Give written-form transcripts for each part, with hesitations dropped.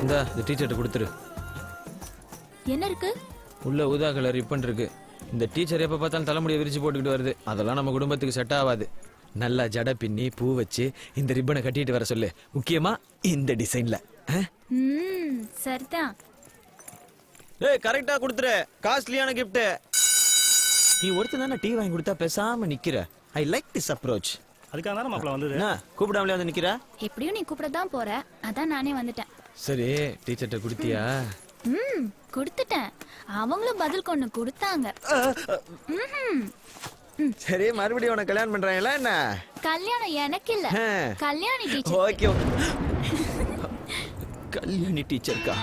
இந்த டீச்சர்ட்ட கொடுத்துரு. என்ன இருக்கு? உள்ள ஊதா கலர் ரிப்பன் இருக்கு. இந்த டீச்சர் எப்ப பார்த்தாலும் தலைமுடியை விரிச்சு போட்டுக்கிட்டு வருது. அதெல்லாம் நம்ம குடும்பத்துக்கு செட் ஆகாது. நல்லா ஜட பின்னி பூ வச்சு இந்த ரிப்பனை கட்டிட்டு வர சொல்லு. முக்கியமா இந்த டிசைன்ல. சரிதான். ஏய் கரெக்டா கொடுத்துரு. காஸ்ட்லியான gift. நீ ஒருத்தன் தானே டீ வாங்கி கொடுத்தா பேசாம நிக்கிற. I like this approach. அதுக்காக தானே மாப்பிள்ள வந்தது. கூப்பிடாமலே வந்து நிக்கிற. எப்படியும் நீ கூப்பிட தான் போற. அதான் நானே வந்துட்டேன். சரி டீச்சர்ட்ட கொடுத்தியா? கொடுத்துட்டேன். அவங்களும் பதில் கொண்டு கொடுத்தாங்க. சரி மறுபடியும் உனக்கு கல்யாணம் பண்றாங்களா என்ன? கல்யாணம் எனக்கு இல்ல, கல்யாணி டீச்சர். ஓகே கல்யாணி டீச்சர்க்கா.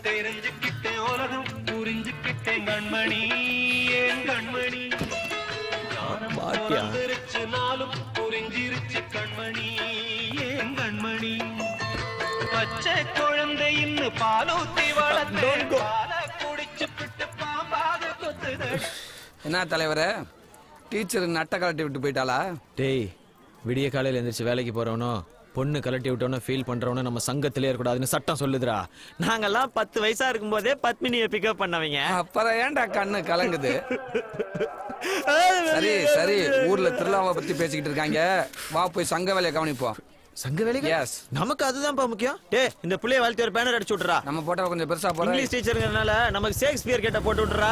தெரிஞ்சுக்கிட்டேன் உலகம் புரிஞ்சுக்கிட்டேன் கண்மணி ஏன் கண்மணி நாளும் புரிஞ்சிருச்சு கண்மணி ஏன் கண்மணி பச்சை குழந்தை இன்னும் பாலூத்தி வளர்த்தேன் குடிச்சு விட்டு பாம்பாக கொத்துத. என்ன தலைவரே, டீச்சர் நட்ட கலட்டி விட்டு போயிட்டாளா? டேய் விடிய காலையில எந்திரிச்சு வேலைக்கு போறவனோ பொண்ணு கலட்டி விட்டோன்னு ஃபீல் பண்றவன நம்ம சங்கத்திலே இருக்கக்கூடாதுன்னு சட்டம் சொல்லுதுடா. நாங்கெல்லாம் 10 வயசா இருக்கும் போதே பத்மினியை பிக்கப் பண்ணவங்க. அப்புறம் ஏன்டா கண்ணு கலங்குது? சரி சரி, ஊர்ல திருவிழாவை பத்தி பேசிக்கிட்டு இருக்காங்க, வா போய் சங்க வேலையை கவனிப்போம். சங்க வேலைக்கு? எஸ், நமக்கு அதுதான்ப்பா முக்கியம். டேய் இந்த புள்ளைய வாழ்த்தி ஒரு பேனர் அடிச்சு விட்டுறா. நம்ம போட்டோ கொஞ்சம் பெருசா போற. இங்கிலீஷ் டீச்சருங்கிறதுனால நமக்கு ஷேக்ஸ்பியர் கேட்ட போட்டு விட்டுறா.